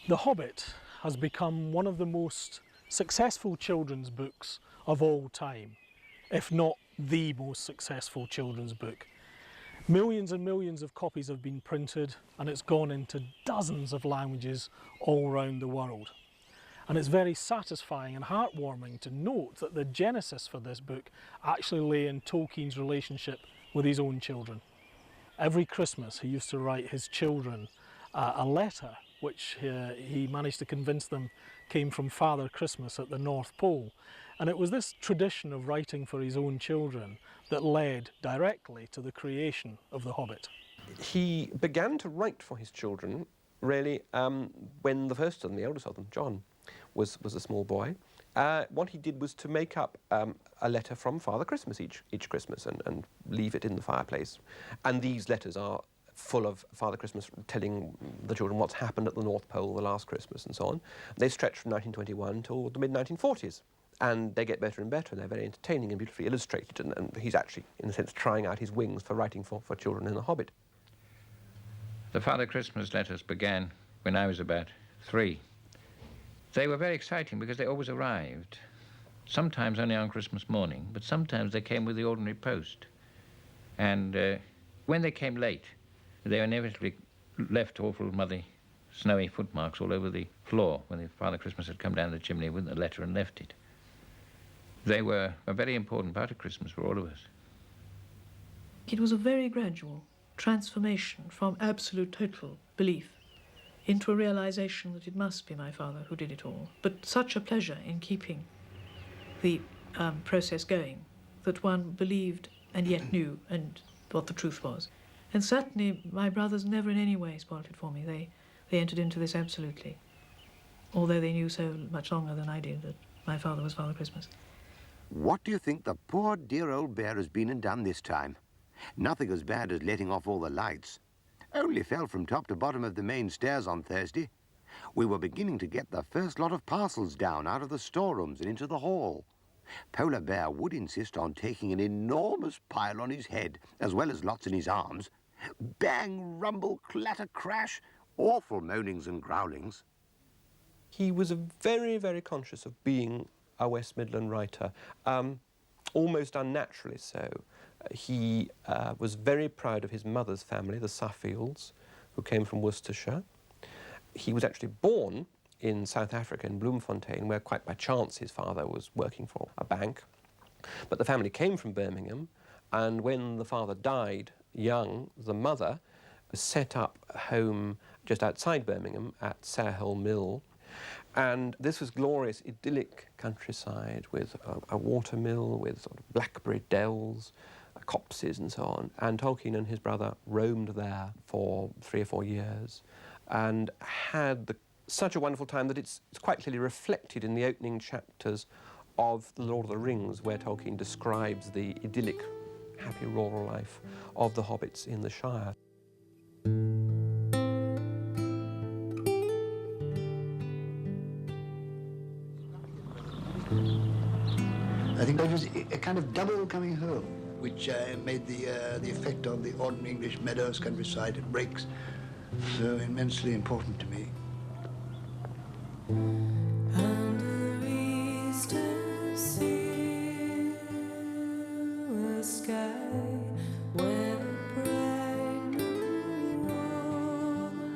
The Hobbit has become one of the most successful children's books of all time, if not the most successful children's book. Millions and millions of copies have been printed, and it's gone into dozens of languages all around the world. And it's very satisfying and heartwarming to note that the genesis for this book actually lay in Tolkien's relationship with his own children. Every Christmas he used to write his children a letter which he managed to convince them came from Father Christmas at the North Pole. And it was this tradition of writing for his own children that led directly to the creation of The Hobbit. He began to write for his children, really, when the first of them, the eldest of them, John, was a small boy. What he did was to make up a letter from Father Christmas each Christmas and leave it in the fireplace. And these letters are full of Father Christmas telling the children what's happened at the North Pole the last Christmas and so on. They stretch from 1921 till the mid-1940s. And they get better and better, and they're very entertaining and beautifully illustrated, and he's actually, in a sense, trying out his wings for writing for children in The Hobbit. The Father Christmas letters began when I was about 3. They were very exciting because they always arrived, sometimes only on Christmas morning, but sometimes they came with the ordinary post. And when they came late, they inevitably left awful muddy, snowy footmarks all over the floor when the Father Christmas had come down the chimney with the letter and left it. They were a very important part of Christmas for all of us. It was a very gradual transformation from absolute total belief into a realization that it must be my father who did it all. But such a pleasure in keeping the process going that one believed and yet knew and what the truth was. And certainly my brothers never in any way spoilt it for me. They entered into this absolutely, although they knew so much longer than I did that my father was Father Christmas. What do you think the poor dear old bear has been and done this time? Nothing as bad as letting off all the lights. Only fell from top to bottom of the main stairs on Thursday. We were beginning to get the first lot of parcels down out of the storerooms and into the hall. Polar Bear would insist on taking an enormous pile on his head, as well as lots in his arms. Bang, rumble, clatter, crash, awful moanings and growlings. He was very, very conscious of being a West Midland writer, almost unnaturally so. He was very proud of his mother's family, the Suffields, who came from Worcestershire. He was actually born in South Africa, in Bloemfontein, where quite by chance his father was working for a bank. But the family came from Birmingham, and when the father died young, the mother set up a home just outside Birmingham at Sarhill Mill. And this was glorious, idyllic countryside with a water mill, with sort of blackberry dells, copses and so on. And Tolkien and his brother roamed there for 3 or 4 years and had such a wonderful time that it's quite clearly reflected in the opening chapters of The Lord of the Rings, where Tolkien describes the idyllic, happy rural life of the hobbits in the Shire. I think that was a kind of double coming home, which made the effect of the ordinary English meadows, countryside, and breaks so immensely important to me. Under Eastern silver sky, where the bright moon warmed,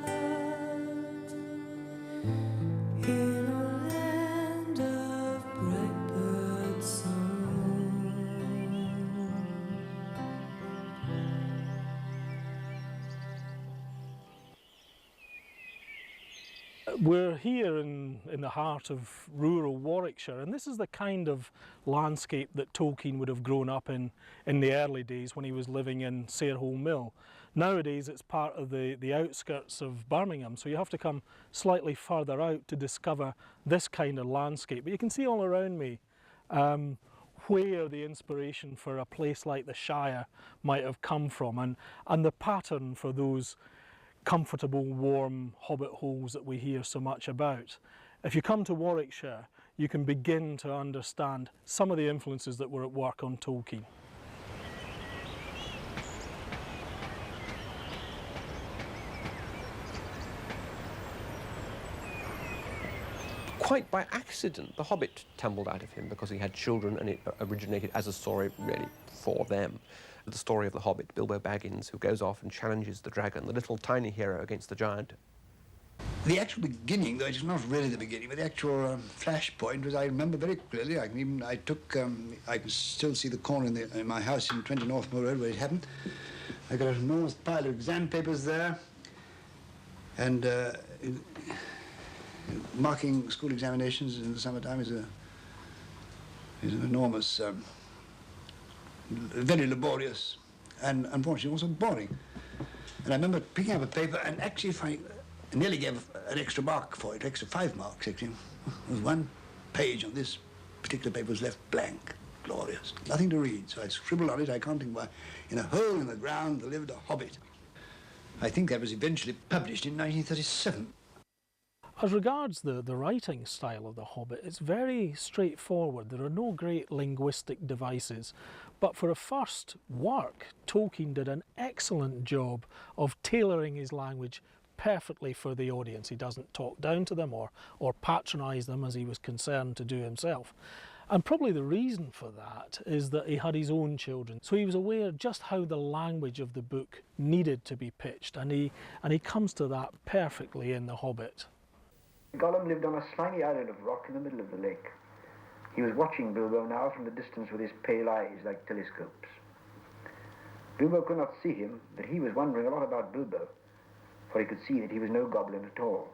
in a land of bright bird song. We're here in the heart of rural Warwickshire, and this is the kind of landscape that Tolkien would have grown up in the early days when he was living in Sarhill Mill. Nowadays it's part of the outskirts of Birmingham, so you have to come slightly further out to discover this kind of landscape. But you can see all around me where the inspiration for a place like the Shire might have come from, and the pattern for those comfortable, warm hobbit holes that we hear so much about. If you come to Warwickshire, you can begin to understand some of the influences that were at work on Tolkien. Quite by accident, The Hobbit tumbled out of him because he had children and it originated as a story really for them. The story of the Hobbit, Bilbo Baggins, who goes off and challenges the dragon, the little tiny hero against the giant. The actual beginning, though it's not really the beginning, but the actual flashpoint was, I remember very clearly. I can still see the corner in my house in 20 Northmoor Road where it happened. I got an enormous pile of exam papers there, and marking school examinations in the summertime is an enormous, very laborious, and unfortunately also boring. And I remember picking up a paper and actually finding. I nearly gave an extra mark for it, extra 5 marks, actually. There was one page on this particular paper was left blank. Glorious. Nothing to read, so I scribbled on it, I can't think why. In a hole in the ground there lived a hobbit. I think that was eventually published in 1937. As regards the writing style of The Hobbit, it's very straightforward. There are no great linguistic devices. But for a first work, Tolkien did an excellent job of tailoring his language perfectly for the audience. He doesn't talk down to them or patronise them as he was concerned to do himself. And probably the reason for that is that he had his own children. So he was aware just how the language of the book needed to be pitched, and he comes to that perfectly in The Hobbit. Gollum lived on a slimy island of rock in the middle of the lake. He was watching Bilbo now from the distance with his pale eyes like telescopes. Bilbo could not see him, but he was wondering a lot about Bilbo, for he could see that he was no goblin at all.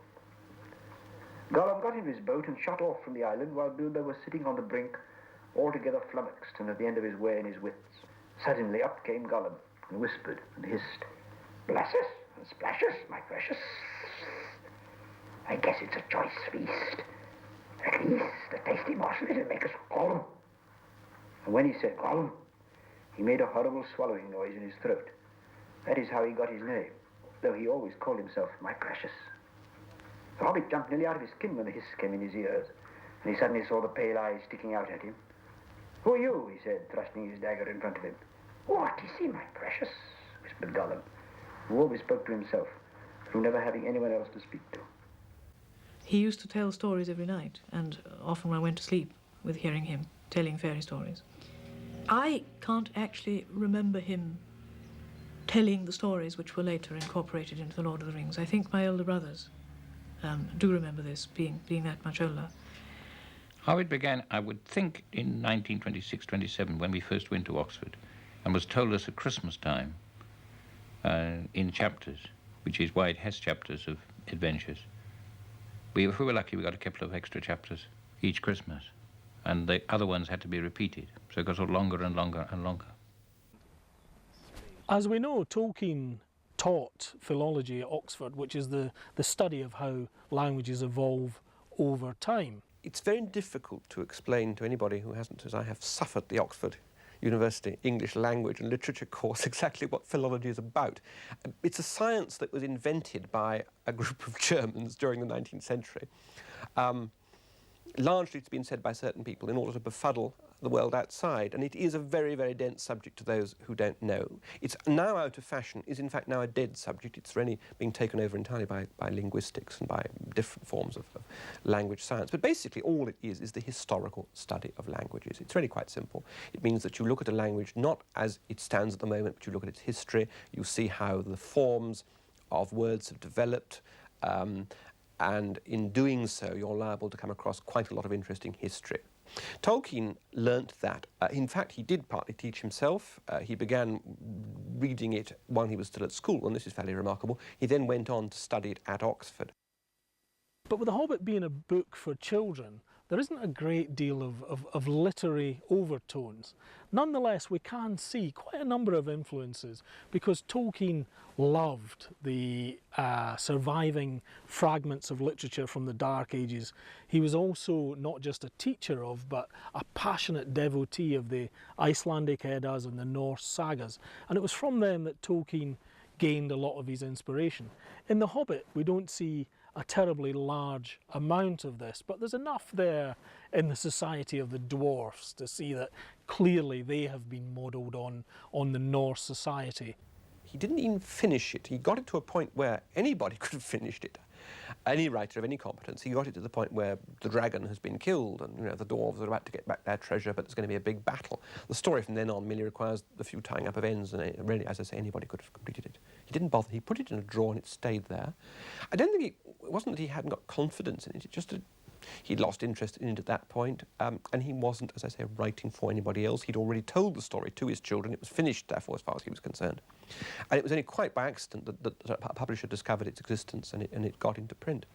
Gollum got into his boat and shot off from the island while Bilbo was sitting on the brink, altogether flummoxed and at the end of his way and his wits. Suddenly up came Gollum and whispered and hissed, "Bless us and splash us, my precious. I guess it's a choice feast. At least a tasty morsel it'll make us Gollum." And when he said Gollum, he made a horrible swallowing noise in his throat. That is how he got his name, though he always called himself my precious. The Hobbit jumped nearly out of his skin when the hiss came in his ears, and he suddenly saw the pale eyes sticking out at him. "Who are you?" he said, thrusting his dagger in front of him. "What is he, my precious?" whispered Gollum, who always spoke to himself, through never having anyone else to speak to. He used to tell stories every night, and often I went to sleep with hearing him telling fairy stories. I can't actually remember him telling the stories which were later incorporated into The Lord of the Rings. I think my older brothers do remember this, being that much older. How it began, I would think, in 1926-27, when we first went to Oxford, and was told us at Christmas time in chapters, which is why it has chapters of adventures. If we were lucky, we got a couple of extra chapters each Christmas, and the other ones had to be repeated, so it got longer and longer and longer. As we know, Tolkien taught philology at Oxford, which is the study of how languages evolve over time. It's very difficult to explain to anybody who hasn't, as I have, suffered the Oxford University English Language and Literature course exactly what philology is about. It's a science that was invented by a group of Germans during the 19th century. Largely, it's been said by certain people in order to befuddle the world outside, and it is a very, very dense subject to those who don't know. It's now out of fashion, is in fact now a dead subject. It's really being taken over entirely by linguistics and by different forms of language science. But basically all it is the historical study of languages. It's really quite simple. It means that you look at a language not as it stands at the moment, but you look at its history, you see how the forms of words have developed, and in doing so you're liable to come across quite a lot of interesting history. Tolkien learnt that. In fact, he did partly teach himself. He began reading it while he was still at school, and this is fairly remarkable. He then went on to study it at Oxford. But with The Hobbit being a book for children, there isn't a great deal of literary overtones. Nonetheless, we can see quite a number of influences because Tolkien loved the surviving fragments of literature from the Dark Ages. He was also not just a teacher of, but a passionate devotee of the Icelandic Eddas and the Norse sagas. And it was from them that Tolkien gained a lot of his inspiration. In The Hobbit, we don't see a terribly large amount of this, but there's enough there in the society of the dwarfs to see that clearly they have been modelled on the Norse society. He didn't even finish it. He got it to a point where anybody could have finished it. Any writer of any competence, he got it to the point where the dragon has been killed and, you know, the dwarves are about to get back their treasure, but there's going to be a big battle. The story from then on merely requires a few tying up of ends, and really, as I say, anybody could have completed it. He didn't bother. He put it in a drawer and it stayed there. I don't think it wasn't that he hadn't got confidence in it, it just he'd lost interest in it at that point, and he wasn't, as I say, writing for anybody else. He'd already told the story to his children. It was finished, therefore, as far as he was concerned. And it was only quite by accident that a publisher discovered its existence and it got into print.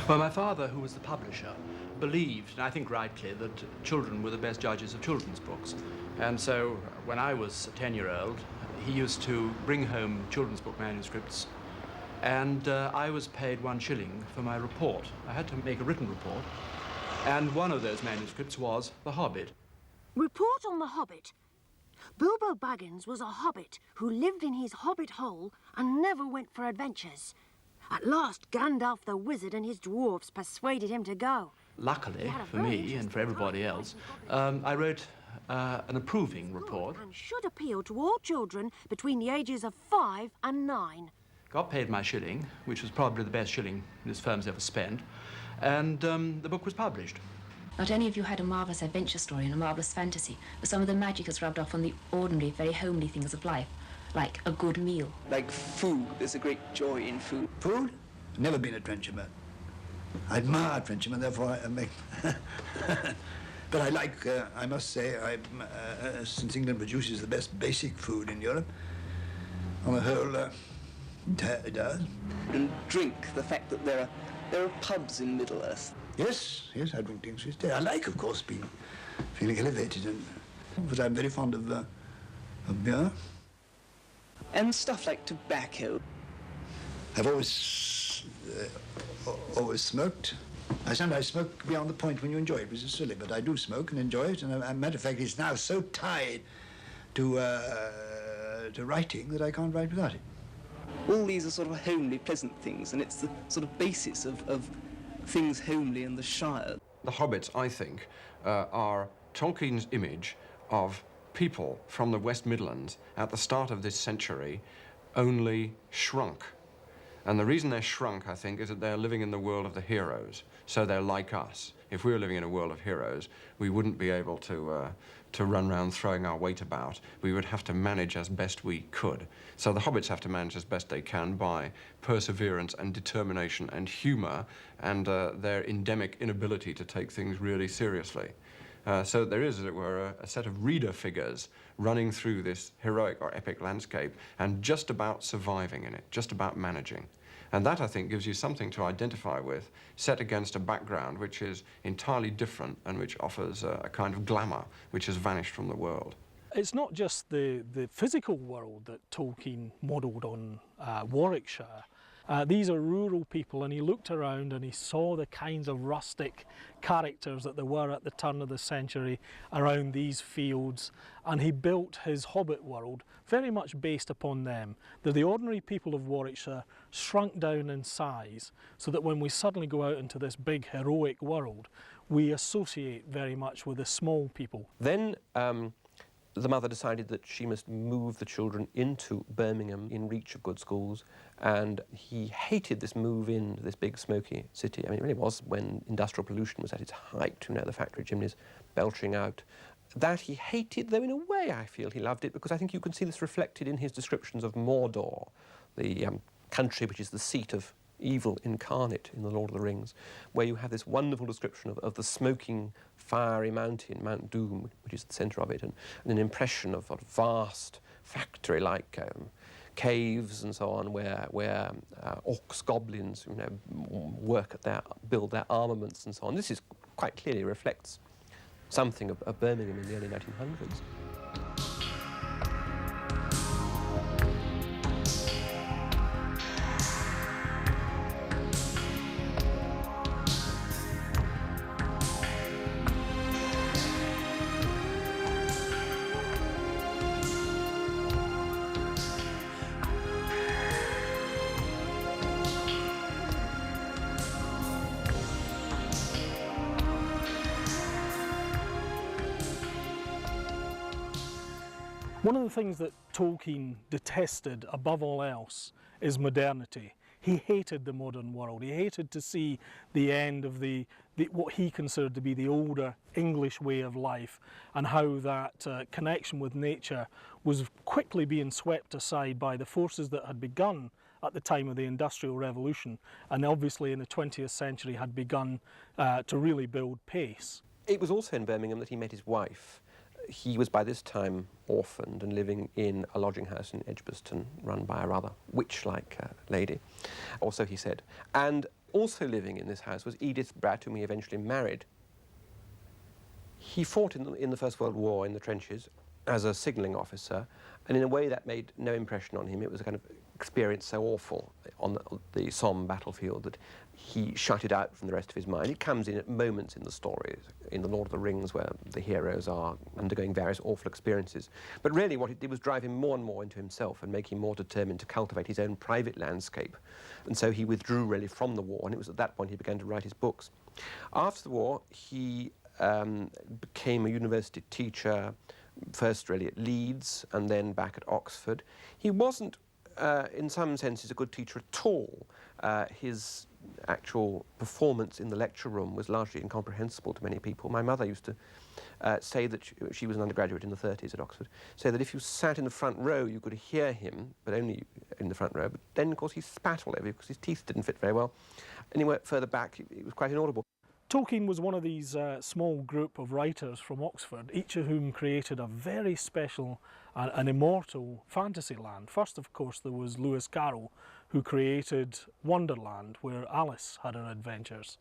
Well, my father, who was the publisher, believed, and I think rightly, that children were the best judges of children's books. And so, when I was a 10-year-old, he used to bring home children's book manuscripts, and I was paid 1 shilling for my report. I had to make a written report, and one of those manuscripts was The Hobbit. Report on The Hobbit. Bilbo Baggins was a hobbit who lived in his hobbit hole and never went for adventures. At last, Gandalf the wizard and his dwarves persuaded him to go. Luckily for me and for everybody else, I wrote an approving report. And should appeal to all children between the ages of 5 and 9. Got paid my shilling, which was probably the best shilling this firm's ever spent, and the book was published. Not only have you had a marvellous adventure story and a marvellous fantasy, but some of the magic has rubbed off on the ordinary, very homely things of life, like a good meal. Like food, there's a great joy in food. Food? Never been a trencherman. I admire trenchermen, therefore I make... But I like, I must say, since England produces the best basic food in Europe, on the whole, it does. And drink, the fact that there are pubs in Middle-earth. Yes, I drink things these days. I like, of course, feeling elevated, but I'm very fond of beer. And stuff like tobacco. I've always smoked. I sometimes smoke beyond the point when you enjoy it, which is silly, but I do smoke and enjoy it, and as a matter of fact, it's now so tied to writing that I can't write without it. All these are sort of homely, pleasant things, and it's the sort of basis of things homely in the Shire. The Hobbits, I think, are Tolkien's image of people from the West Midlands at the start of this century, only shrunk. And the reason they're shrunk, I think, is that they're living in the world of the heroes. So they're like us. If we were living in a world of heroes, we wouldn't be able to run around throwing our weight about. We would have to manage as best we could. So the Hobbits have to manage as best they can by perseverance and determination and humour and their endemic inability to take things really seriously. So there is, as it were, a set of reader figures running through this heroic or epic landscape and just about surviving in it, just about managing. And that, I think, gives you something to identify with, set against a background which is entirely different and which offers a kind of glamour which has vanished from the world. It's not just the physical world that Tolkien modelled on Warwickshire. These are rural people, and he looked around and he saw the kinds of rustic characters that there were at the turn of the century around these fields, and he built his Hobbit world very much based upon them. They're the ordinary people of Warwickshire shrunk down in size, so that when we suddenly go out into this big heroic world, we associate very much with the small people. Then the mother decided that she must move the children into Birmingham in reach of good schools, and he hated this move in this big smoky city. I mean, it really was when industrial pollution was at its height, you know, the factory chimneys belching out. That he hated, though in a way I feel he loved it, because I think you can see this reflected in his descriptions of Mordor, the country which is the seat of evil incarnate in The Lord of the Rings, where you have this wonderful description of the smoking, fiery mountain, Mount Doom, which is the centre of it, and an impression of vast factory-like caves and so on, where orcs, goblins, you know, build their armaments and so on. This is quite clearly reflects something of Birmingham in the early 1900s. One of the things that Tolkien detested above all else is modernity. He hated the modern world. He hated to see the end of what he considered to be the older English way of life, and how that connection with nature was quickly being swept aside by the forces that had begun at the time of the Industrial Revolution, and obviously in the 20th century had begun to really build pace. It was also in Birmingham that he met his wife. He was by this time orphaned and living in a lodging house in Edgbaston run by a rather witch-like lady, or so he said. And also living in this house was Edith Bratt, whom he eventually married. He fought in the First World War in the trenches as a signalling officer, and in a way that made no impression on him. It was a kind of experience so awful on the Somme battlefield that he shut it out from the rest of his mind. It comes in at moments in the stories, in The Lord of the Rings, where the heroes are undergoing various awful experiences. But really what it did was drive him more and more into himself and make him more determined to cultivate his own private landscape. And so he withdrew really from the war, and it was at that point he began to write his books. After the war, he became a university teacher, first really at Leeds and then back at Oxford. He wasn't, in some senses, a good teacher at all. His actual performance in the lecture room was largely incomprehensible to many people. My mother used to say that she was an undergraduate in the 30s at Oxford, say that if you sat in the front row you could hear him, but only in the front row, but then of course he spat all over you because his teeth didn't fit very well. Anywhere further back it was quite inaudible. Tolkien was one of these small group of writers from Oxford, each of whom created a very special and immortal fantasy land. First, of course, there was Lewis Carroll, who created Wonderland, where Alice had her adventures.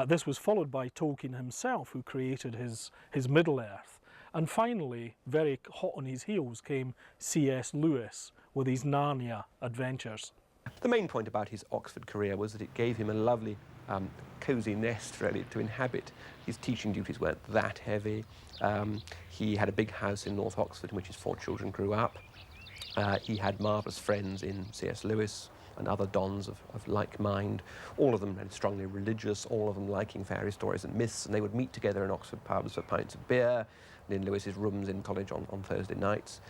This was followed by Tolkien himself, who created his Middle-earth. And finally, very hot on his heels, came C.S. Lewis with his Narnia adventures. The main point about his Oxford career was that it gave him a lovely cosy nest, really, to inhabit. His teaching duties weren't that heavy. He had a big house in North Oxford in which his 4 children grew up. He had marvellous friends in C.S. Lewis and other dons of like mind, all of them strongly religious, all of them liking fairy stories and myths, and they would meet together in Oxford pubs for pints of beer, and in Lewis's rooms in college on Thursday nights.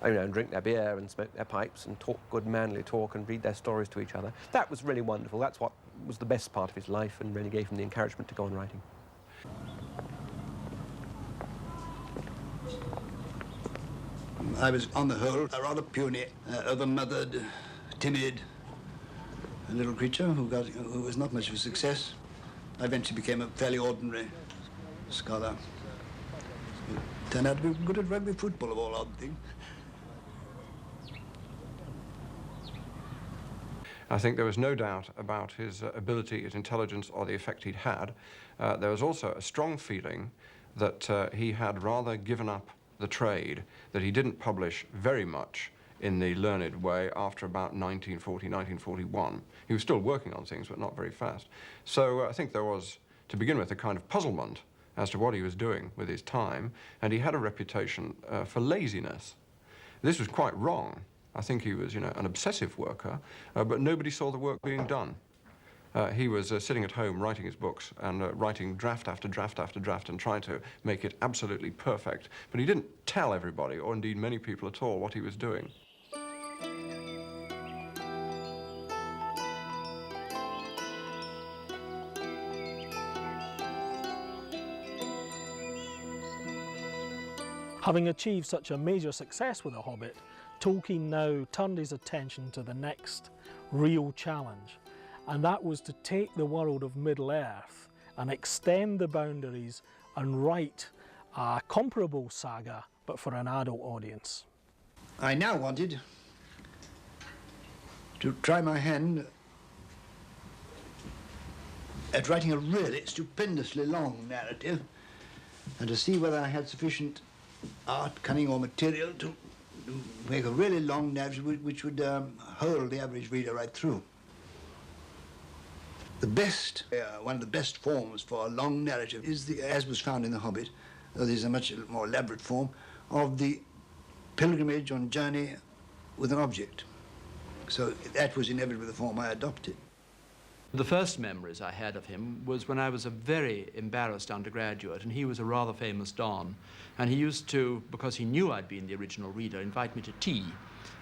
And drink their beer and smoke their pipes and talk good manly talk and read their stories to each other. That was really wonderful. That's what was the best part of his life and really gave him the encouragement to go on writing. I was, on the whole, a rather puny, over-mothered, timid little creature who was not much of a success. I eventually became a fairly ordinary scholar. Turned out to be good at rugby football, of all odd things. I think there was no doubt about his ability, his intelligence, or the effect he'd had. There was also a strong feeling that he had rather given up the trade, that he didn't publish very much in the learned way after about 1940, 1941. He was still working on things, but not very fast. So I think there was, to begin with, a kind of puzzlement as to what he was doing with his time, and he had a reputation for laziness. This was quite wrong. I think he was, an obsessive worker, but nobody saw the work being done. He was sitting at home writing his books and writing draft after draft after draft and trying to make it absolutely perfect. But he didn't tell everybody, or indeed many people at all, what he was doing. Having achieved such a major success with The Hobbit, Tolkien now turned his attention to the next real challenge, and that was to take the world of Middle-earth and extend the boundaries and write a comparable saga, but for an adult audience. I now wanted to try my hand at writing a really stupendously long narrative, and to see whether I had sufficient art, cunning, or material to make a really long narrative which would hold the average reader right through. The best, one of the best forms for a long narrative is as was found in The Hobbit, though there's a much more elaborate form, of the pilgrimage on journey with an object. So that was inevitably the form I adopted. The first memories I had of him was when I was a very embarrassed undergraduate, and he was a rather famous don. And he used to, because he knew I'd been the original reader, invite me to tea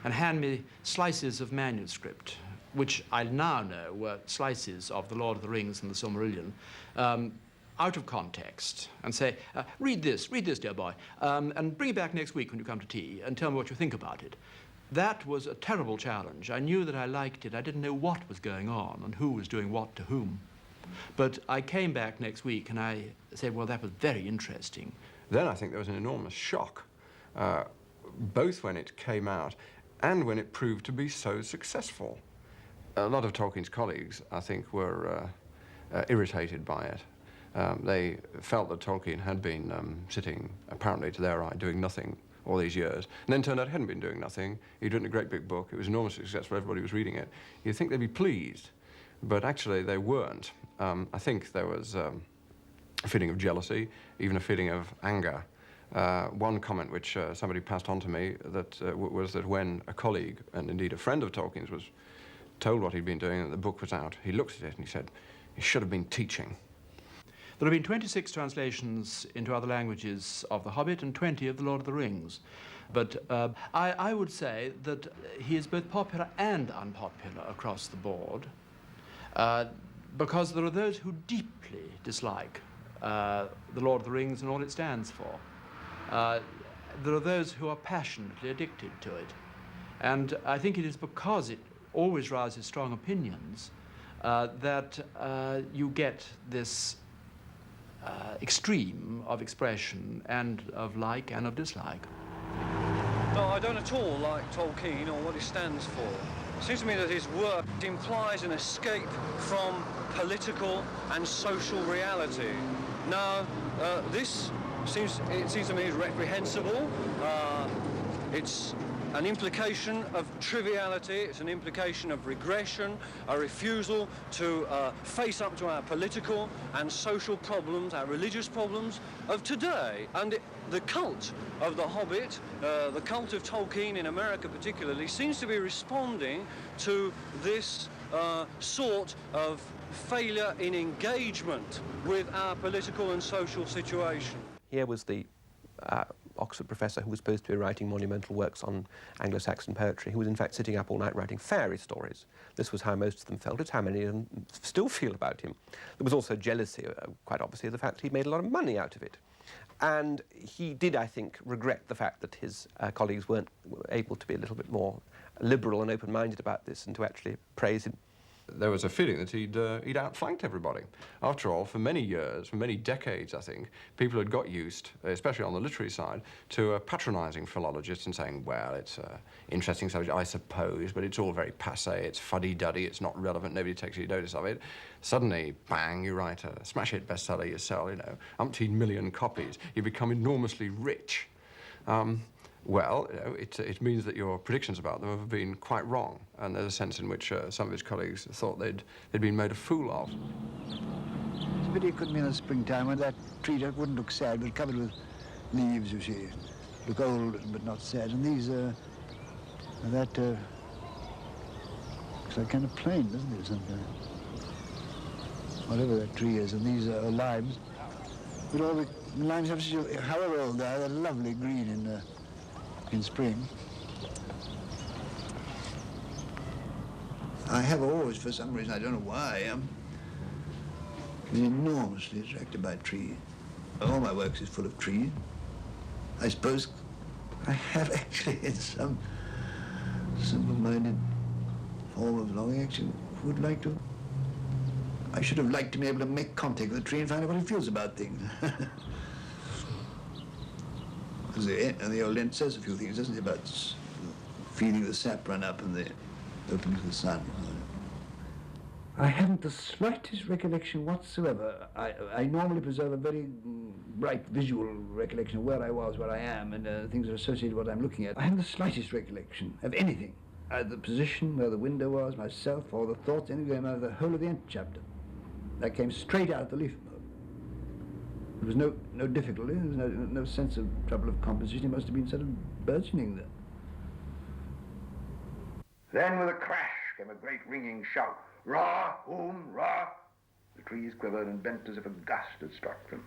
and hand me slices of manuscript, which I now know were slices of The Lord of the Rings and the Silmarillion, out of context, and say, read this, dear boy, and bring it back next week when you come to tea and tell me what you think about it. That was a terrible challenge. I knew that I liked it. I didn't know what was going on and who was doing what to whom. But I came back next week and I said, well, that was very interesting. Then I think there was an enormous shock, both when it came out and when it proved to be so successful. A lot of Tolkien's colleagues, I think, were irritated by it. They felt that Tolkien had been sitting, apparently to their eye, doing nothing all these years, and then turned out he hadn't been doing nothing. He'd written a great big book. It was enormously successful. Everybody was reading it. You'd think they'd be pleased, but actually they weren't. I think there was a feeling of jealousy, even a feeling of anger. One comment which somebody passed on to me that was that when a colleague, and indeed a friend of Tolkien's, was told what he'd been doing and the book was out, he looked at it and he said, he should have been teaching. There have been 26 translations into other languages of The Hobbit and 20 of The Lord of the Rings. But I would say that he is both popular and unpopular across the board, because there are those who deeply dislike The Lord of the Rings and all it stands for. There are those who are passionately addicted to it. And I think it is because it always rouses strong opinions that you get this extreme of expression and of like and of dislike. No, I don't at all like Tolkien or what he stands for. It seems to me that his work implies an escape from political and social reality. Now, this seems to me reprehensible. It's an implication of triviality, it's an implication of regression, a refusal to face up to our political and social problems, our religious problems of today. And the cult of The Hobbit, the cult of Tolkien in America particularly, seems to be responding to this sort of failure in engagement with our political and social situation. Here was the Oxford professor who was supposed to be writing monumental works on Anglo-Saxon poetry, who was in fact sitting up all night writing fairy stories. This was how most of them felt. It's how many of them still feel about him. There was also jealousy, quite obviously, of the fact he'd made a lot of money out of it. And he did, I think, regret the fact that his colleagues weren't able to be a little bit more liberal and open-minded about this and to actually praise him. There was a feeling that he'd outflanked everybody. After all, for many years, for many decades, I think, people had got used, especially on the literary side, to patronising philologists and saying, well, it's an interesting subject, I suppose, but it's all very passé, it's fuddy-duddy, it's not relevant, nobody takes any notice of it. Suddenly, bang, you write a smash hit bestseller, you sell, umpteen million copies, you become enormously rich. Well, it means that your predictions about them have been quite wrong, and there's a sense in which some of his colleagues thought they'd been made a fool of. It's a pity it couldn't be in the springtime when that tree that wouldn't look sad, but covered with leaves, you see. Look old, but not sad. And these, looks like kind of plain, doesn't it, sometimes? Whatever that tree is, and these are limes. But all the limes have such a, however old they are, they're lovely green in spring. I have always, for some reason, I don't know why, been enormously attracted by trees. All my works is full of trees. I suppose I have actually, in some simple-minded form of longing, actually would like to. I should have liked to be able to make contact with a tree and find out what it feels about things. Because the old Ent says a few things, doesn't it, about feeling the sap run up and the opening to the sun. I haven't the slightest recollection whatsoever. I normally preserve a very bright visual recollection of where I was, where I am, and things that are associated with what I'm looking at. I haven't the slightest recollection of anything. Either the position, where the window was, myself, or the thoughts, anything out of the whole of the Ent chapter. That came straight out of the leaf mode. There was no difficulty, there was no sense of trouble of composition. It must have been sort of burgeoning there. Then with a crash came a great ringing shout. Ra, ra. The trees quivered and bent as if a gust had struck them.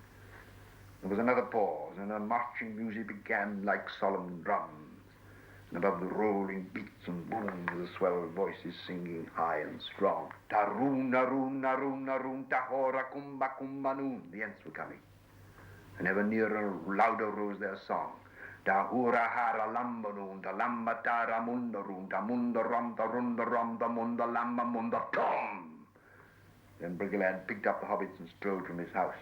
There was another pause, and a marching music began like solemn drums. And above the rolling beats and booms of the swell voices singing high and strong. Taroon, naroon, naroon, naroon, tahora, kumba, kumba, noon. The Ents were coming. And ever nearer, louder rose their song. Tahura hara lambanoon, ta lamba tara mundaroon, ta mundaram, ta rundaram, ta munda lamba munda tom. Then Brigglad picked up the hobbits and strode from his house.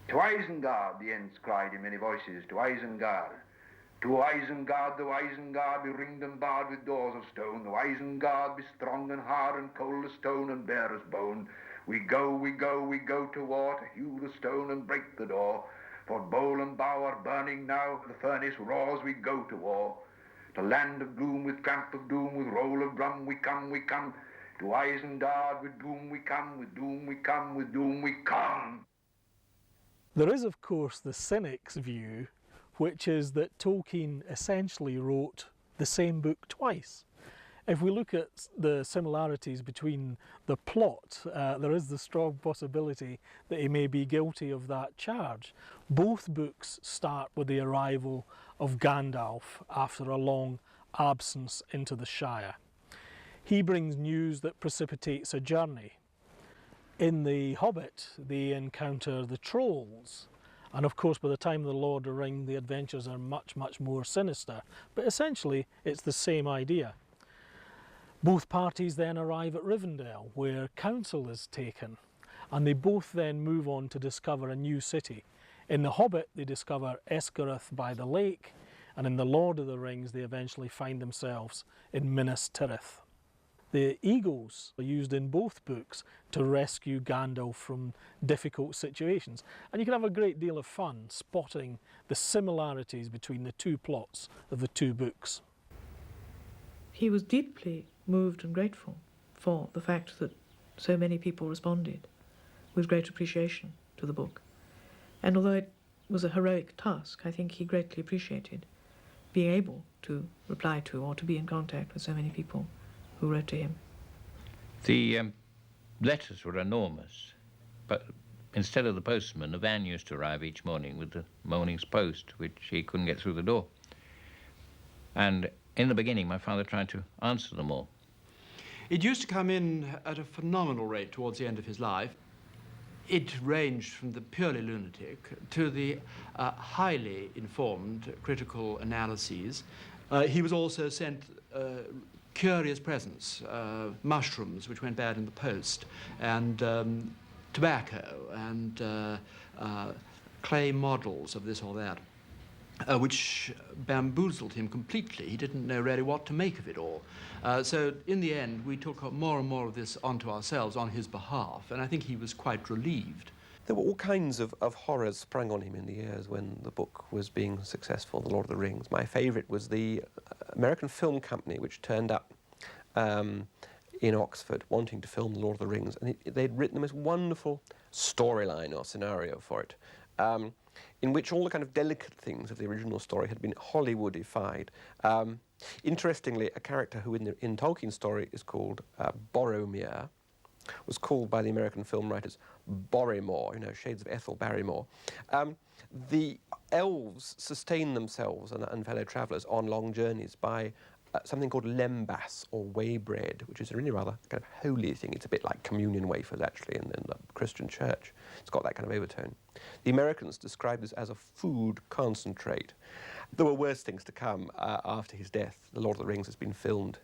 To Isengard, the Ents cried in many voices, to Isengard. To Isengard, though Isengard be ringed and barred with doors of stone, though Isengard be strong and hard and cold as stone and bare as bone, we go, we go, we go to war, to hew the stone and break the door. For bowl and bow are burning now, the furnace roars, we go to war. To land of gloom with tramp of doom, with roll of drum, we come, we come. To Isengard with doom we come, with doom we come, with doom we come. There is, of course, the cynic's view, which is that Tolkien essentially wrote the same book twice. If we look at the similarities between the plot, there is the strong possibility that he may be guilty of that charge. Both books start with the arrival of Gandalf after a long absence into the Shire. He brings news that precipitates a journey. In The Hobbit, they encounter the trolls. And of course, by the time of the Lord of the Rings, the adventures are much, much more sinister. But essentially, it's the same idea. Both parties then arrive at Rivendell, where counsel is taken. And they both then move on to discover a new city. In The Hobbit, they discover Esgaroth by the lake. And in The Lord of the Rings, they eventually find themselves in Minas Tirith. The eagles are used in both books to rescue Gandalf from difficult situations. And you can have a great deal of fun spotting the similarities between the two plots of the two books. He was deeply moved and grateful for the fact that so many people responded with great appreciation to the book. And although it was a heroic task, I think he greatly appreciated being able to reply to or to be in contact with so many people who wrote to him. The letters were enormous, but instead of the postman, a van used to arrive each morning with the morning's post, which he couldn't get through the door. And in the beginning, my father tried to answer them all. It used to come in at a phenomenal rate towards the end of his life. It ranged from the purely lunatic to the highly informed critical analyses. He was also sent curious presents, mushrooms which went bad in the post, and tobacco, and clay models of this or that, which bamboozled him completely. He didn't know really what to make of it all. So in the end, we took more and more of this onto ourselves on his behalf, and I think he was quite relieved. There were all kinds of horrors sprung on him in the years when the book was being successful, The Lord of the Rings. My favourite was the American film company which turned up in Oxford wanting to film The Lord of the Rings, and they'd written the most wonderful storyline or scenario for it, in which all the kind of delicate things of the original story had been Hollywoodified. Interestingly, a character who in Tolkien's story is called Boromir was called by the American film writers Borrimore, you know, shades of Ethel Barrymore. The elves sustain themselves and fellow travellers on long journeys by something called lembas, or whey bread, which is a really rather kind of holy thing. It's a bit like communion wafers, actually, in the Christian church. It's got that kind of overtone. The Americans described this as a food concentrate. There were worse things to come after his death. The Lord of the Rings has been filmed,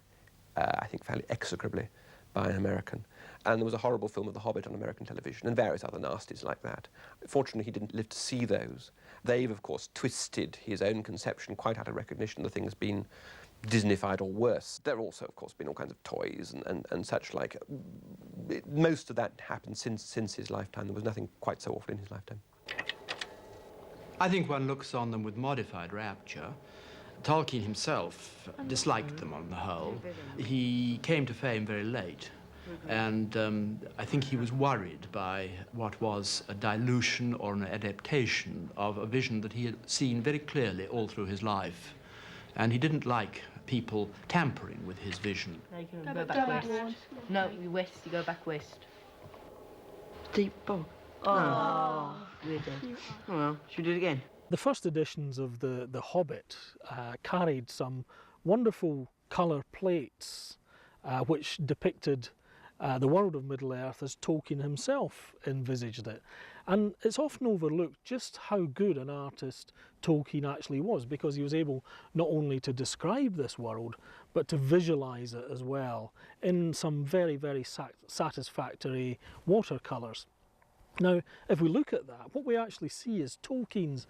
I think, fairly execrably by an American. And there was a horrible film of The Hobbit on American television, and various other nasties like that. Fortunately, he didn't live to see those. They've, of course, twisted his own conception quite out of recognition. The thing has been Disneyfied or worse. There have also, of course, been all kinds of toys and such like. Most of that happened since his lifetime. There was nothing quite so awful in his lifetime. I think one looks on them with modified rapture. Tolkien himself disliked them on the whole. He came to fame very late, and I think he was worried by what was a dilution or an adaptation of a vision that he had seen very clearly all through his life. And he didn't like people tampering with his vision. No, you can go back west. No, you west, you go back west. Deep bog. Oh, weird. Oh, well, should we do it again? The first editions of the Hobbit carried some wonderful colour plates which depicted the world of Middle-earth as Tolkien himself envisaged it. And it's often overlooked just how good an artist Tolkien actually was, because he was able not only to describe this world, but to visualise it as well in some very, very satisfactory watercolours. Now, if we look at that, what we actually see is Tolkien's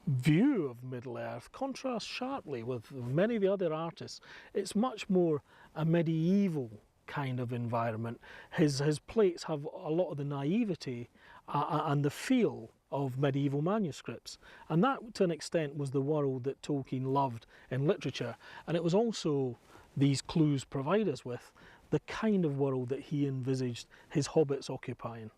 view of Middle-earth contrasts sharply with many of the other artists. It's much more a medieval kind of environment. His plates have a lot of the naivety and the feel of medieval manuscripts, and that to an extent was the world that Tolkien loved in literature, and it was also, these clues provide us with, the kind of world that he envisaged his hobbits occupying.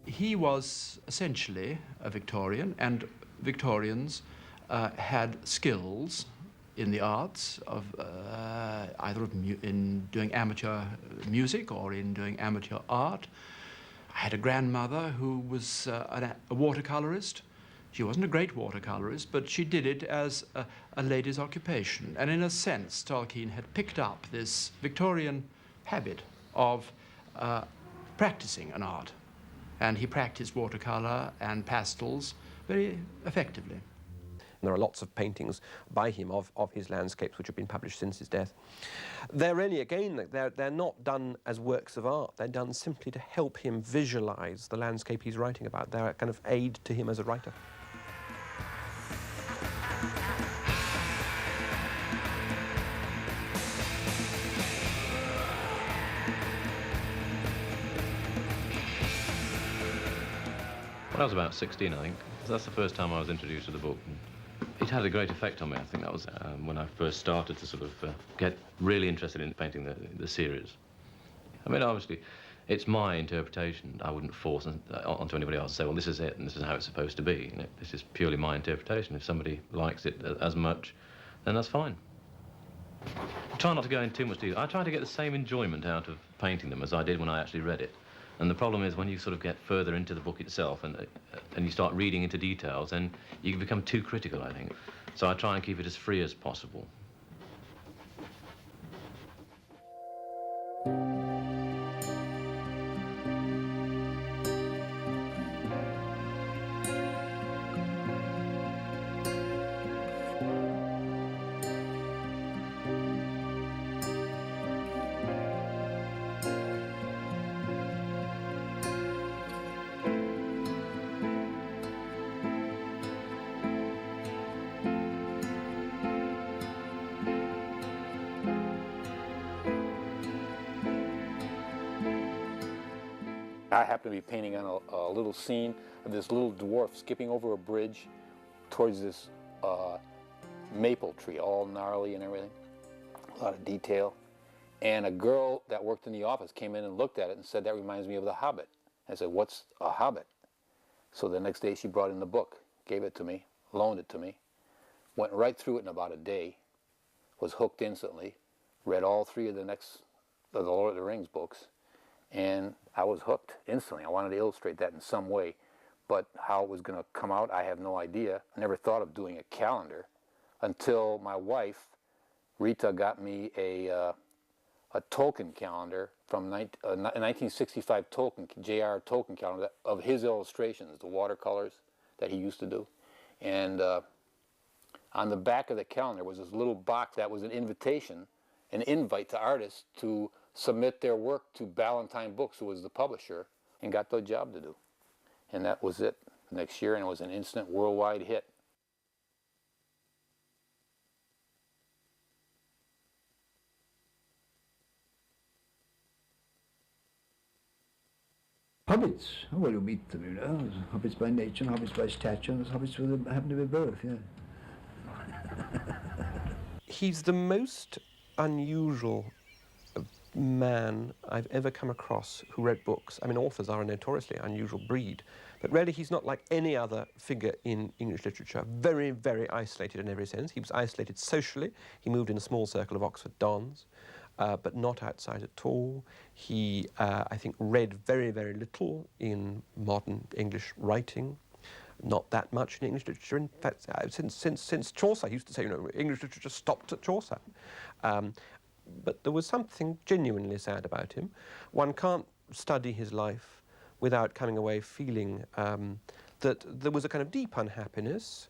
He was essentially a Victorian, and Victorians had skills in the arts of either in doing amateur music or in doing amateur art. I had a grandmother who was a watercolorist. She wasn't a great watercolorist, but she did it as a lady's occupation. And in a sense, Tolkien had picked up this Victorian habit of practicing an art. And he practiced watercolor and pastels very effectively. And there are lots of paintings by him of his landscapes which have been published since his death. They're really, again, they're not done as works of art. They're done simply to help him visualize the landscape he's writing about. They're a kind of aid to him as a writer. When I was about 16, I think, that's the first time I was introduced to the book. It had a great effect on me. I think that was when I first started to sort of get really interested in painting the series. I mean, obviously, it's my interpretation. I wouldn't force onto anybody else to say, well, this is it and this is how it's supposed to be. You know, this is purely my interpretation. If somebody likes it as much, then that's fine. I try not to go into too much detail. I try to get the same enjoyment out of painting them as I did when I actually read it. And the problem is when you sort of get further into the book itself and you start reading into details, then you can become too critical, I think. So I try and keep it as free as possible. I happen to be painting on a little scene of this little dwarf skipping over a bridge towards this maple tree, all gnarly and everything, a lot of detail. And a girl that worked in the office came in and looked at it and said, that reminds me of The Hobbit. I said, what's a Hobbit? So the next day she brought in the book, gave it to me, loaned it to me, went right through it in about a day, was hooked instantly, read all three of the Lord of the Rings books, and I was hooked instantly. I wanted to illustrate that in some way, but how it was going to come out, I have no idea. I never thought of doing a calendar until my wife, Rita, got me a Tolkien calendar from a 1965 Tolkien, J.R.R. Tolkien calendar of his illustrations, the watercolors that he used to do. And on the back of the calendar was this little box that was an invitation an invite to artists to submit their work to Ballantine Books, who was the publisher, and got the job to do. And that was it next year, and it was an instant worldwide hit. Hobbits. Oh, well, you meet them, you know. There's hobbits by nature and hobbits by stature, and there's hobbits who happen to be both, yeah. He's the most unusual man I've ever come across who wrote books. I mean, authors are a notoriously unusual breed, but really he's not like any other figure in English literature. Very, very isolated in every sense. He was isolated socially. He moved in a small circle of Oxford dons, but not outside at all. He, I think, read very, very little in modern English writing. Not that much in English literature. In fact, since Chaucer, he used to say, you know, English literature stopped at Chaucer. But there was something genuinely sad about him. One can't study his life without coming away feeling that there was a kind of deep unhappiness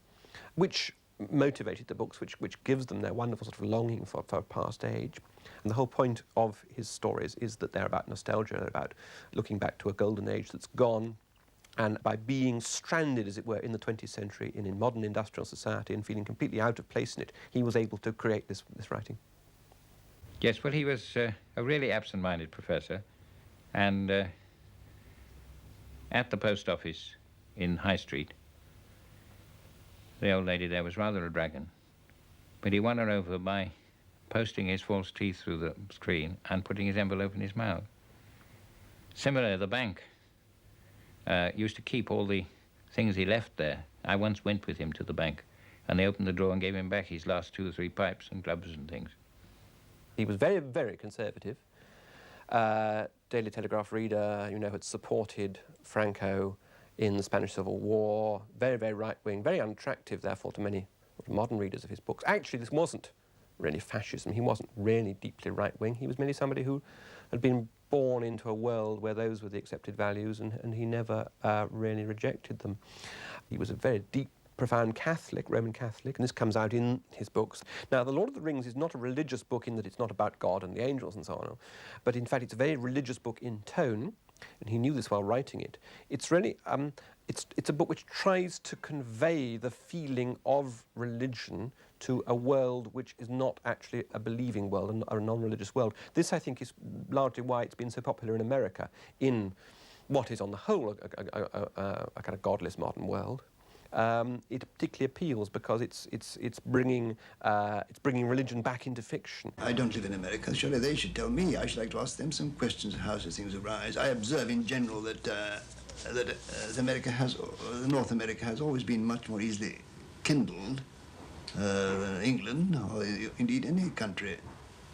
which motivated the books, which gives them their wonderful sort of longing for a past age. And the whole point of his stories is that they're about nostalgia, they're about looking back to a golden age that's gone. And by being stranded, as it were, in the 20th century, in modern industrial society and feeling completely out of place in it, he was able to create this writing. Yes, well, he was a really absent-minded professor, and at the post office in High Street, the old lady there was rather a dragon, but he won her over by posting his false teeth through the screen and putting his envelope in his mouth. Similarly, the bank used to keep all the things he left there. I once went with him to the bank, and they opened the drawer and gave him back his last 2 or 3 pipes and gloves and things. He was very, very conservative. Daily Telegraph reader, you know, had supported Franco in the Spanish Civil War. Very, very right-wing, very unattractive, therefore, to many modern readers of his books. Actually, this wasn't really fascism. He wasn't really deeply right-wing. He was merely somebody who had been born into a world where those were the accepted values, and he never really rejected them. He was a very deep, profound Catholic, Roman Catholic, and this comes out in his books. Now, The Lord of the Rings is not a religious book in that it's not about God and the angels and so on, but in fact it's a very religious book in tone, and he knew this while writing it. It's really, it's a book which tries to convey the feeling of religion to a world which is not actually a believing world, or a non-religious world. This, I think, is largely why it's been so popular in America, in what is on the whole a kind of godless modern world. It particularly appeals because it's bringing religion back into fiction. I don't live in America. Surely they should tell me. I should like to ask them some questions of how such things arise. I observe in general that North America has always been much more easily kindled than England, or indeed any country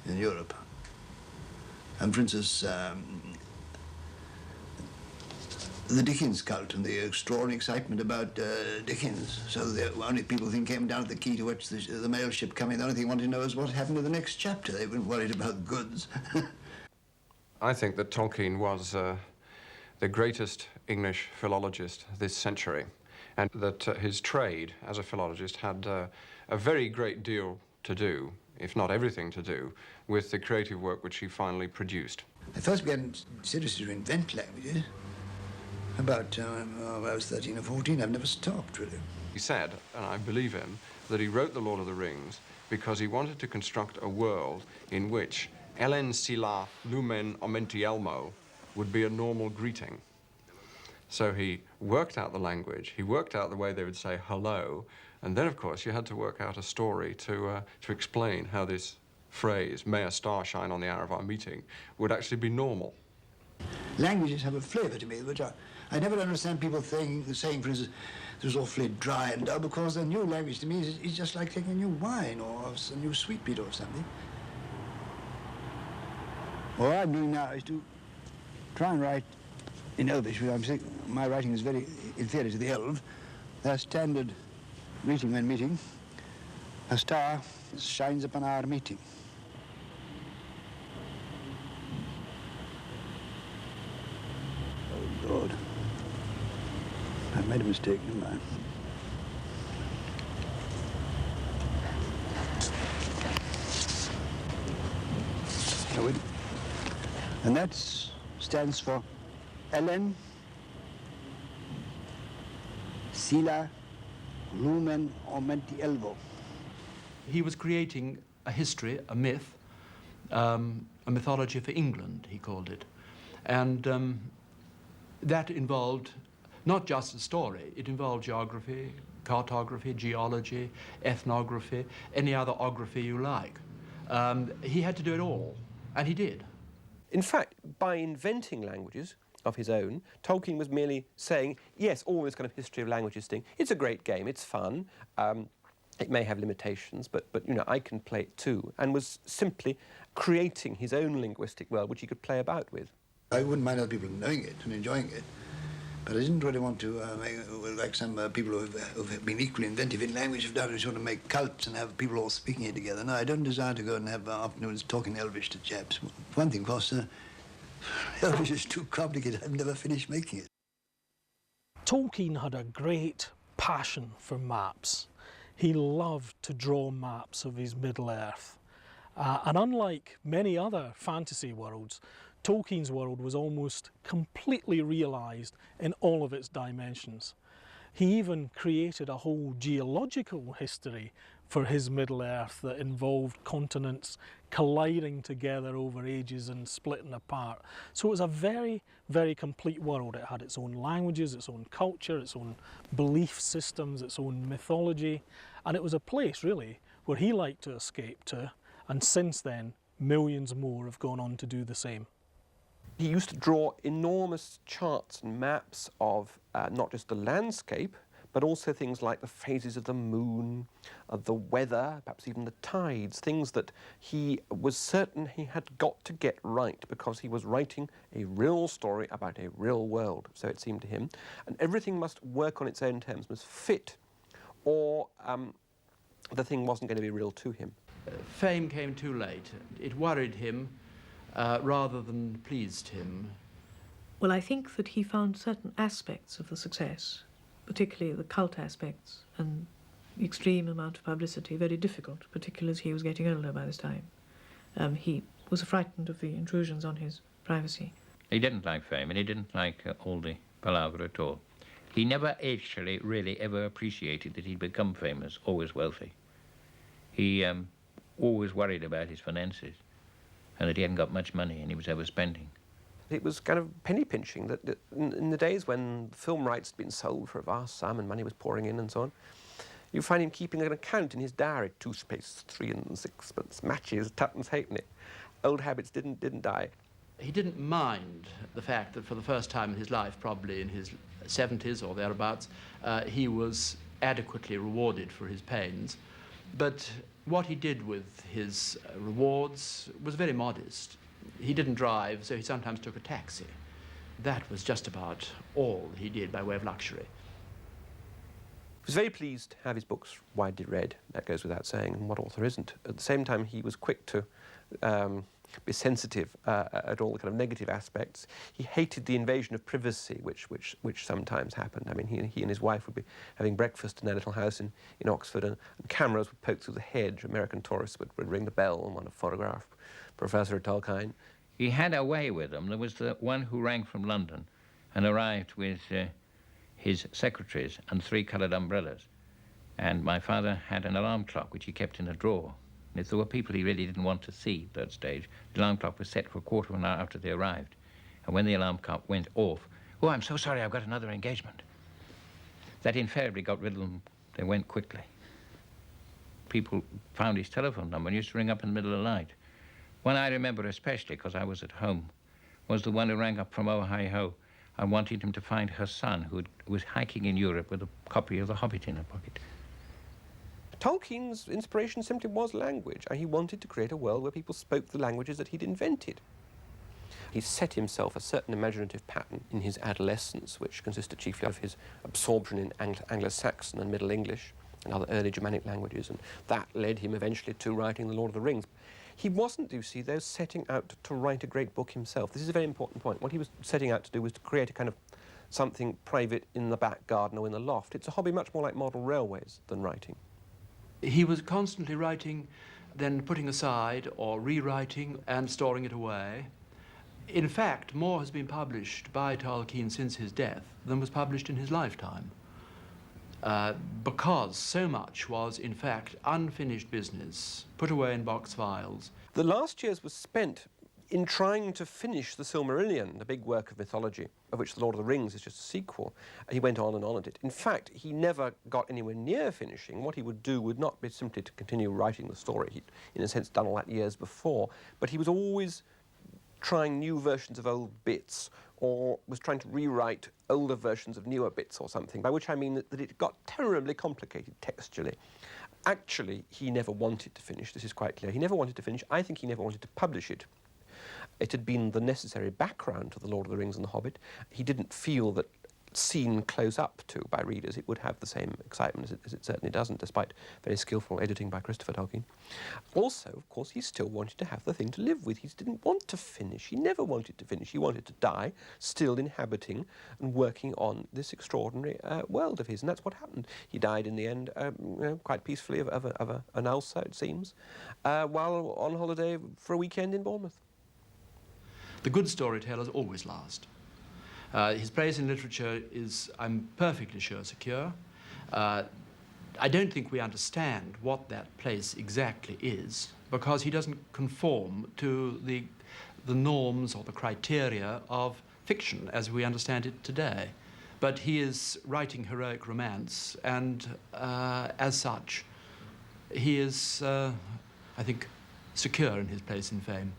in Europe. And for instance, the Dickens cult and the extraordinary excitement about Dickens. So the only people who came down at the quay to watch the mail ship coming, the only thing they wanted to know is what happened to the next chapter. They weren't worried about goods. I think that Tolkien was the greatest English philologist this century, and that his trade as a philologist had a very great deal to do, if not everything to do, with the creative work which he finally produced. I first began seriously to invent languages about when I was 13 or 14. I've never stopped, really. He said, and I believe him, that he wrote The Lord of the Rings because he wanted to construct a world in which Elen Sila Lumen Omentielmo would be a normal greeting. So he worked out the language, he worked out the way they would say hello, and then, of course, you had to work out a story to explain how this phrase, "May a star shine on the hour of our meeting," would actually be normal. Languages have a flavour to me, which I never understand people saying, for instance, it was awfully dry and dull, because a new language to me is just like taking a new wine or a new sweetmeat or something. What I'm doing now is to try and write in Elvish, because my writing is very inferior to the Elv. Their standard greeting when meeting: a star shines upon our meeting. Oh, Lord. I've made a mistake, never mind. And that stands for Ellen, Sila, Lumen, Aumenti Elvo. He was creating a history, a myth, a mythology for England, he called it. And that involved not just a story, it involved geography, cartography, geology, ethnography, any other ography you like. He had to do it all, and he did. In fact, by inventing languages of his own, Tolkien was merely saying, yes, all this kind of history of languages thing, it's a great game, it's fun, it may have limitations, but you know, I can play it too, and was simply creating his own linguistic world, which he could play about with. I wouldn't mind other people knowing it and enjoying it, but I didn't really want to, like some people who've been equally inventive in language have done, sort of make cults and have people all speaking it together. No, I don't desire to go and have afternoons talking Elvish to chaps. One thing, of course, Elvish is too complicated. I've never finished making it. Tolkien had a great passion for maps. He loved to draw maps of his Middle-earth. And unlike many other fantasy worlds, Tolkien's world was almost completely realised in all of its dimensions. He even created a whole geological history for his Middle-earth that involved continents colliding together over ages and splitting apart. So it was a very, very complete world. It had its own languages, its own culture, its own belief systems, its own mythology, and it was a place, really, where he liked to escape to, and since then, millions more have gone on to do the same. He used to draw enormous charts and maps of not just the landscape, but also things like the phases of the moon, the weather, perhaps even the tides, things that he was certain he had got to get right because he was writing a real story about a real world, so it seemed to him. And everything must work on its own terms, must fit, or the thing wasn't going to be real to him. Fame came too late. It worried him rather than pleased him. Well, I think that he found certain aspects of the success, particularly the cult aspects and the extreme amount of publicity, very difficult, particularly as he was getting older by this time. He was frightened of the intrusions on his privacy. He didn't like fame, and he didn't like all the palaver at all. He never actually really ever appreciated that he'd become famous, always wealthy. He always worried about his finances and that he hadn't got much money and he was overspending. It was kind of penny pinching that in the days when film rights had been sold for a vast sum and money was pouring in and so on, you find him keeping an account in his diary, 2 3 and 6pence, matches, tuppence halfpenny. Old habits didn't die. He didn't mind the fact that for the first time in his life, probably in his 70s or thereabouts, he was adequately rewarded for his pains. But what he did with his rewards was very modest. He didn't drive, so he sometimes took a taxi. That was just about all he did by way of luxury. He was very pleased to have his books widely read, that goes without saying, and what author isn't. At the same time, he was quick to be sensitive at all the kind of negative aspects. He hated the invasion of privacy, which sometimes happened. I mean, he and his wife would be having breakfast in their little house in Oxford, and cameras would poke through the hedge. American tourists would ring the bell and want to photograph Professor Tolkien. He had a way with them. There was the one who rang from London and arrived with his secretaries and 3 coloured umbrellas. And my father had an alarm clock which he kept in a drawer. And if there were people he really didn't want to see at that stage, the alarm clock was set for a quarter of an hour after they arrived. And when the alarm clock went off, "Oh, I'm so sorry, I've got another engagement." That invariably got rid of them. They went quickly. People found his telephone number and used to ring up in the middle of the night. One I remember especially, because I was at home, was the one who rang up from Ohio and wanted him to find her son, who was hiking in Europe with a copy of The Hobbit in her pocket. Tolkien's inspiration simply was language, and he wanted to create a world where people spoke the languages that he'd invented. He set himself a certain imaginative pattern in his adolescence, which consisted chiefly of his absorption in Anglo-Saxon and Middle English and other early Germanic languages, and that led him eventually to writing The Lord of the Rings. He wasn't, you see, though, setting out to write a great book himself. This is a very important point. What he was setting out to do was to create a kind of something private in the back garden or in the loft. It's a hobby much more like model railways than writing. He was constantly writing, then putting aside or rewriting and storing it away. In fact, more has been published by Tolkien since his death than was published in his lifetime, because so much was, in fact, unfinished business, put away in box files. The last years was spent in trying to finish the Silmarillion, the big work of mythology, of which The Lord of the Rings is just a sequel. He went on and on at it. In fact, he never got anywhere near finishing. What he would do would not be simply to continue writing the story. He'd, in a sense, done all that years before. But he was always trying new versions of old bits, or was trying to rewrite older versions of newer bits or something, by which I mean that it got terribly complicated textually. Actually, he never wanted to finish. This is quite clear. He never wanted to finish. I think he never wanted to publish it. It had been the necessary background to The Lord of the Rings and The Hobbit. He didn't feel that seen close up to by readers it would have the same excitement as it certainly doesn't, despite very skillful editing by Christopher Tolkien. Also, of course, he still wanted to have the thing to live with. He didn't want to finish. He never wanted to finish. He wanted to die, still inhabiting and working on this extraordinary world of his, and that's what happened. He died in the end, quite peacefully of an ulcer, it seems, while on holiday for a weekend in Bournemouth. The good storytellers always last. His place in literature is, I'm perfectly sure, secure. I don't think we understand what that place exactly is, because he doesn't conform to the norms or the criteria of fiction as we understand it today. But he is writing heroic romance, and as such, he is, I think, secure in his place in fame.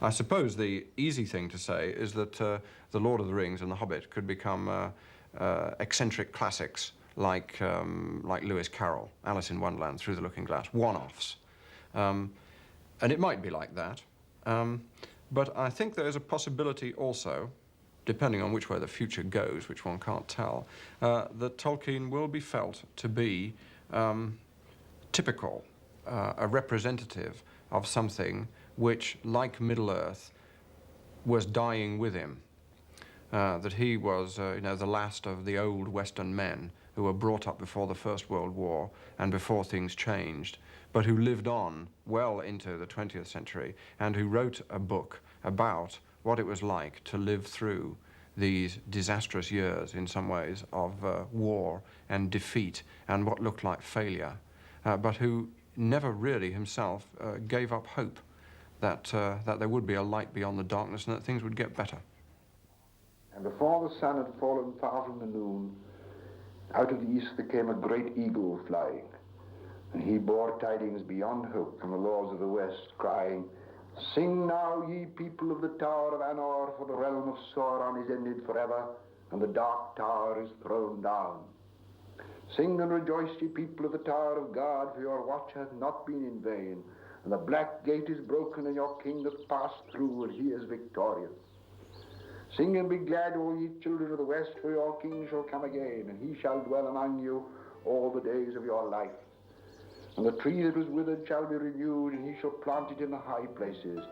I suppose the easy thing to say is that The Lord of the Rings and The Hobbit could become eccentric classics like Lewis Carroll, Alice in Wonderland, Through the Looking Glass, one-offs. And it might be like that. But I think there is a possibility also, depending on which way the future goes, which one can't tell, that Tolkien will be felt to be typical, a representative of something which, like Middle-earth, was dying with him. That he was, the last of the old Western men who were brought up before the First World War and before things changed, but who lived on well into the 20th century and who wrote a book about what it was like to live through these disastrous years, in some ways, of war and defeat and what looked like failure, but who never really himself gave up hope that there would be a light beyond the darkness and that things would get better. And before the sun had fallen far from the noon, out of the east there came a great eagle flying, and he bore tidings beyond hope from the lords of the west, crying, "Sing now, ye people of the Tower of Anor, for the realm of Sauron is ended forever, and the dark tower is thrown down. Sing and rejoice, ye people of the Tower of God, for your watch hath not been in vain, and the black gate is broken, and your king hath passed through, and he is victorious. Sing and be glad, all ye children of the west, for your king shall come again, and he shall dwell among you all the days of your life. And the tree that was withered shall be renewed, and he shall plant it in the high places,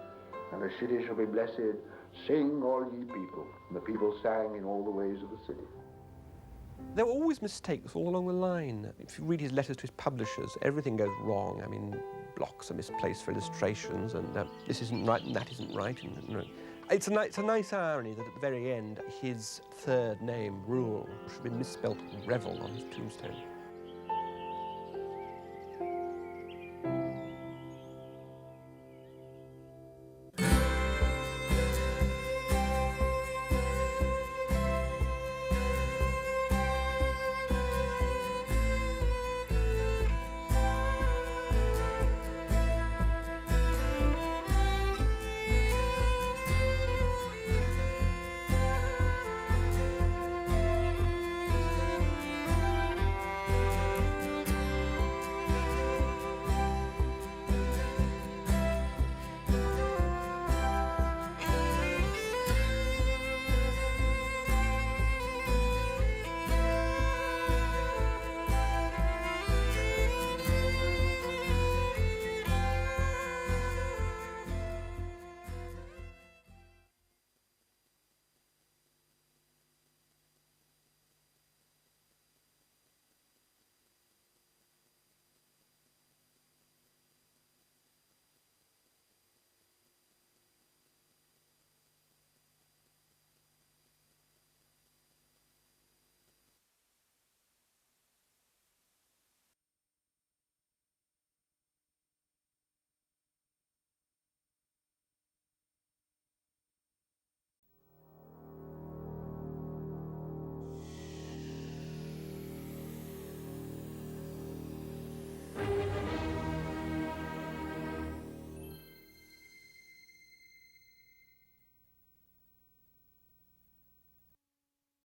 and the city shall be blessed. Sing, all ye people." And the people sang in all the ways of the city. There were always mistakes all along the line. If you read his letters to his publishers, everything goes wrong. I mean, blocks are misplaced for illustrations, and this isn't right and that isn't right. And it's a nice irony that at the very end, his third name, Rule, should be misspelt Revel on his tombstone.